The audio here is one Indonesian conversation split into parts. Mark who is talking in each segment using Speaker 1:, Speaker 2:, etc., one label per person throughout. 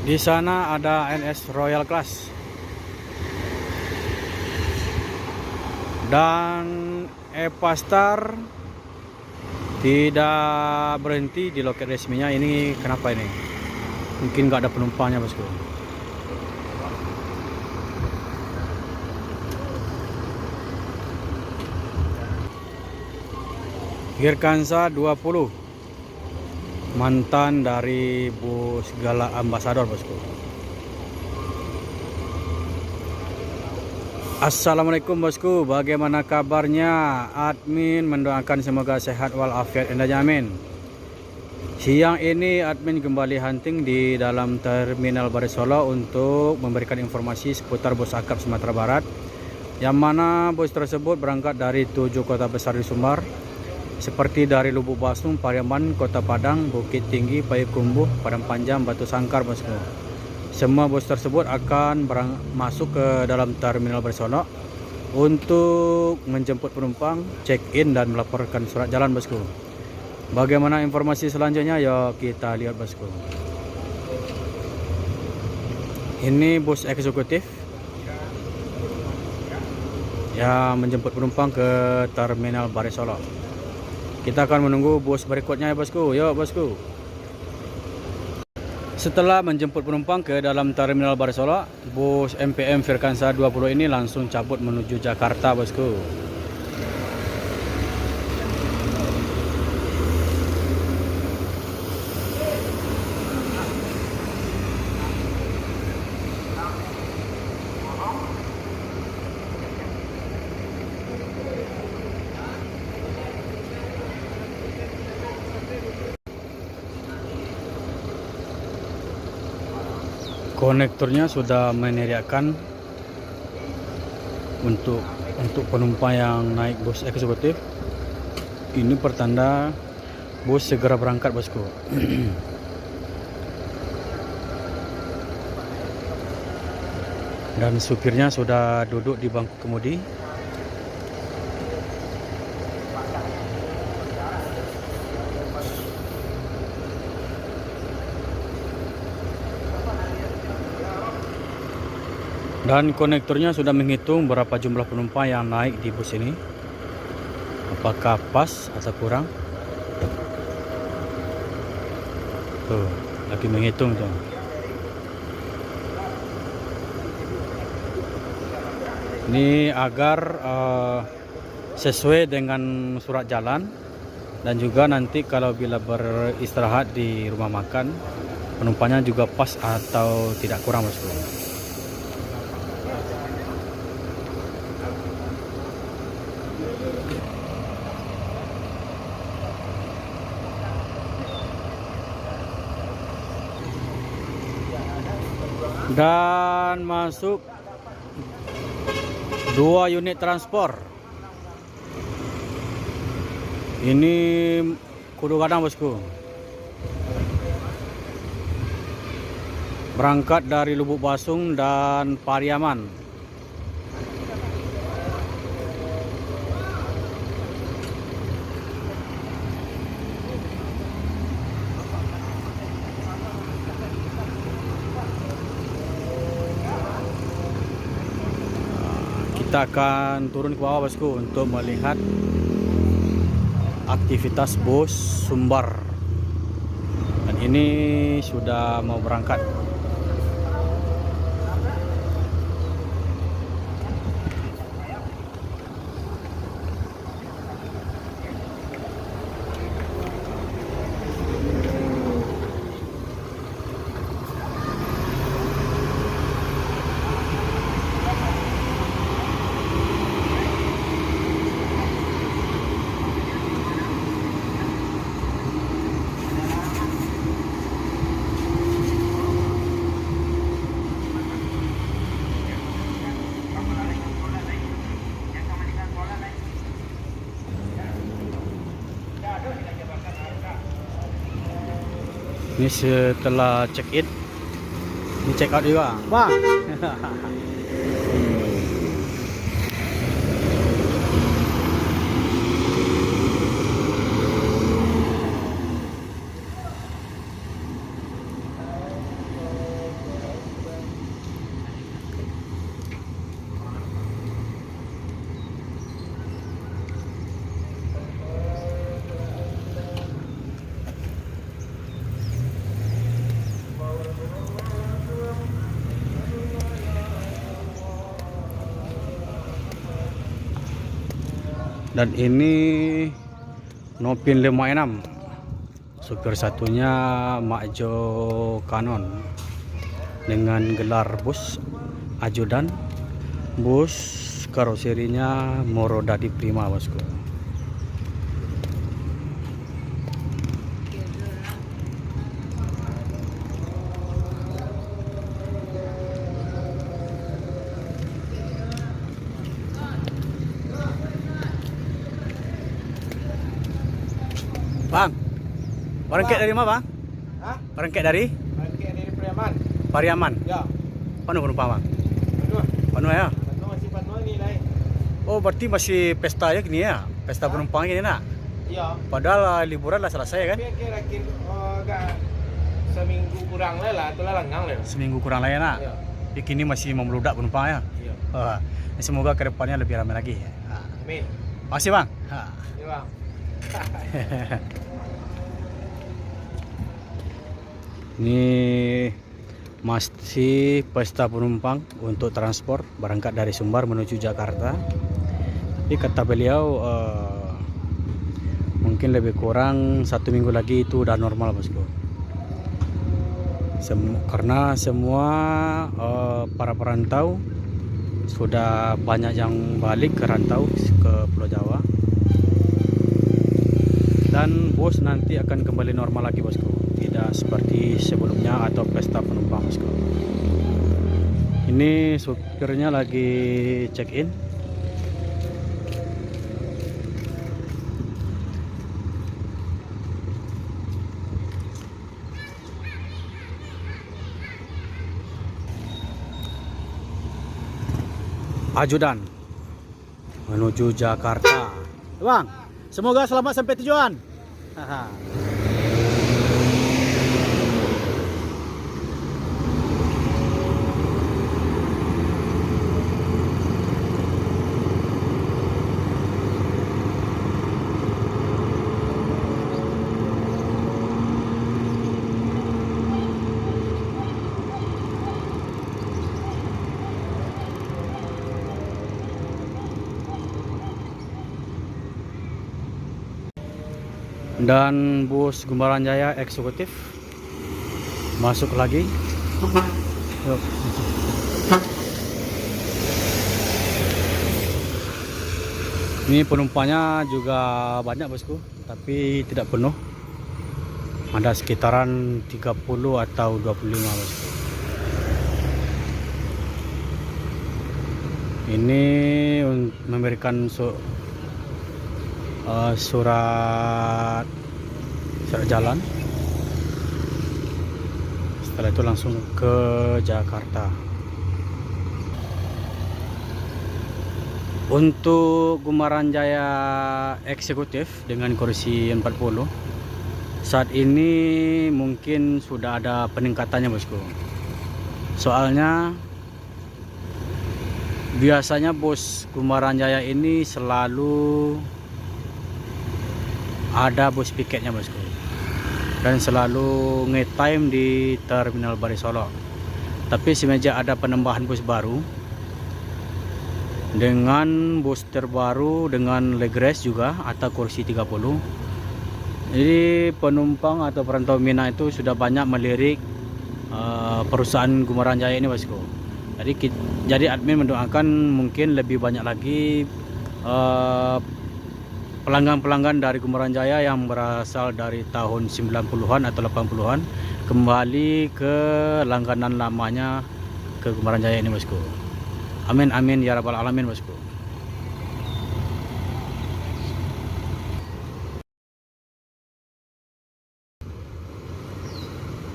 Speaker 1: Di sana ada NS Royal Class dan Epastar tidak berhenti di loket resminya. Ini kenapa ini? Mungkin nggak ada penumpangnya, bosku. Girkansa 20 mantan dari bus Gala Ambassador, bosku. Assalamualaikum, bosku. Bagaimana kabarnya? Admin mendoakan semoga sehat walafiat anda jamin. Siang ini admin kembali hunting di dalam terminal Baris Solo untuk memberikan informasi seputar bus akap Sumatera Barat, yang mana bus tersebut berangkat dari 7 kota besar di Sumbar, seperti dari Lubuk Basung, Pariaman, Kota Padang, Bukit Tinggi, Payakumbuh, Padang Panjang, Batu Sangkar, bosku. Semua bus tersebut akan masuk ke dalam terminal Baris Solo untuk menjemput penumpang, check-in dan melaporkan surat jalan, bosku. Bagaimana informasi selanjutnya? Yuk kita lihat, bosku. Ini bus eksekutif yang menjemput penumpang ke terminal Baris Solo. Kita akan menunggu bus berikutnya, ya, bosku. Yuk, bosku. Setelah menjemput penumpang ke dalam terminal Baris Solo, bus MPM Girkansa 20 ini langsung cabut menuju Jakarta, bosku. Konektornya sudah menyediakan untuk penumpang yang naik bus eksekutif. Ini pertanda bus segera berangkat, bosku. Dan supirnya sudah duduk di bangku kemudi. Dan konektornya sudah menghitung berapa jumlah penumpang yang naik di bus ini. Apakah pas atau kurang? Tuh, lagi menghitung tuh. Ini agar sesuai dengan surat jalan, dan juga nanti kalau bila beristirahat di rumah makan, penumpangnya juga pas atau tidak kurang, bosku. Dan masuk 2 unit transport. Ini Kudu Gadang, bosku. Berangkat dari Lubuk Basung dan Pariaman. Kita akan turun ke bawah, bosku, untuk melihat aktivitas bus Sumbar. Dan ini sudah mau berangkat. Ini setelah check in, ini check out juga, bang. Dan ini Nopin 56. Supir satunya Makjo Kanon dengan gelar bus ajudan. Bus karoserinya Morodadi Prima, bosku. Bang, barangkit dari mana, Bang?
Speaker 2: Hah?
Speaker 1: Barangkit dari?
Speaker 2: Barangkit dari Pariaman.
Speaker 1: Pariaman.
Speaker 2: Ya.
Speaker 1: Mana penumpang, Bang?
Speaker 2: Penuh.
Speaker 1: Penuh ya?
Speaker 2: Penuh masih penuh ni lain.
Speaker 1: Oh, berarti masih pesta ya gini ya? Pesta penumpang gini nak?
Speaker 2: Ya.
Speaker 1: Padahal liburan lah selesai kan?
Speaker 2: Tapi kira-kira agak seminggu kurang lah, itulah langgang lah.
Speaker 1: Seminggu kurang lah ya nak?
Speaker 2: Ya.
Speaker 1: Jadi kini masih membludak penumpang ya?
Speaker 2: Iya.
Speaker 1: Semoga kedepannya lebih ramai lagi.
Speaker 2: Amin.
Speaker 1: Makasih, Bang.
Speaker 2: Ya, Bang.
Speaker 1: Ini masih pesta penumpang untuk transport berangkat dari Sumbar menuju Jakarta. Tapi kata beliau mungkin lebih kurang 1 minggu lagi itu udah normal, bosku. Karena semua para perantau sudah banyak yang balik ke rantau ke Pulau Jawa. Dan bus nanti akan kembali normal lagi, bosku. Tidak seperti sebelumnya atau pesta penumpang, bosku. Ini supirnya lagi check in. Ajudan menuju Jakarta. Bang, semoga selamat sampai tujuan. Dan bus Gumbaran Jaya eksekutif masuk lagi. Yuk. Ini penumpangnya juga banyak, bosku, tapi tidak penuh. Ada sekitaran 30 atau 25, bosku. Ini memberikan surat jalan. Setelah itu langsung ke Jakarta. Untuk Gumbaran Jaya eksekutif dengan kursi 40 saat ini mungkin sudah ada peningkatannya, bosku. Soalnya biasanya bus Gumbaran Jaya ini selalu ada bus piketnya, bosku, dan selalu nge-time di Terminal Bari Solo. Tapi semenjak ada penambahan bus baru dengan bus terbaru dengan leg rest juga atau kursi 30, jadi penumpang atau perantau Minang itu sudah banyak melirik perusahaan Gumbaran Jaya ini, bosku. Jadi admin mendoakan mungkin lebih banyak lagi pelanggan-pelanggan dari Gumbaran Jaya yang berasal dari tahun 90-an atau 80-an kembali ke langganan lamanya ke Gumbaran Jaya ini, bosku. Amin amin ya rabbal alamin, bosku.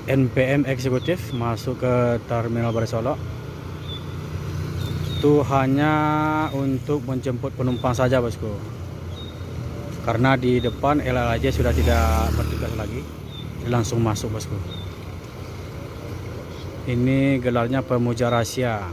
Speaker 1: NPM eksekutif masuk ke Terminal Bari Solo. Itu hanya untuk menjemput penumpang saja, bosku. Karena di depan LLAJ sudah tidak bertugas lagi, langsung masuk, bosku. Ini gelarnya pemuja rahasia.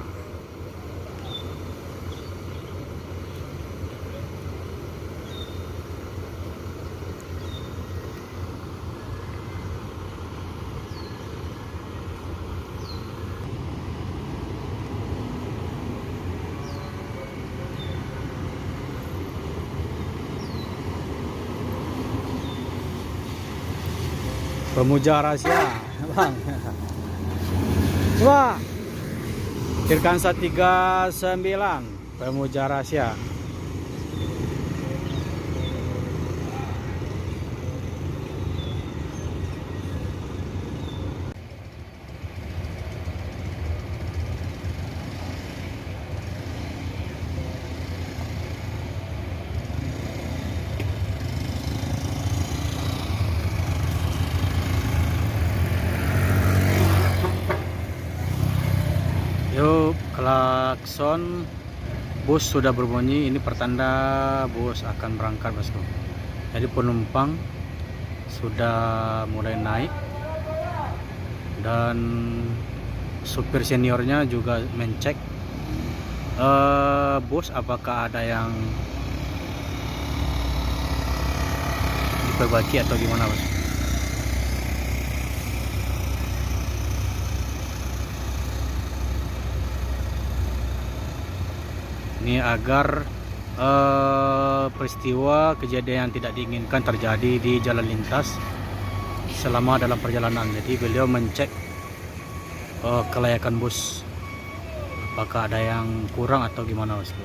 Speaker 1: Pemuja rahasia, Bang. Wah. Tirkansa 39, Pemuja rahasia. Yuk, klakson bus sudah berbunyi. Ini pertanda bus akan berangkat, bosku. Jadi penumpang sudah mulai naik dan supir seniornya juga mencek bus apakah ada yang diperbaiki atau gimana, bos. Ini agar peristiwa kejadian yang tidak diinginkan terjadi di jalan lintas selama dalam perjalanan. Jadi beliau mencek kelayakan bus, apakah ada yang kurang atau gimana, bosku.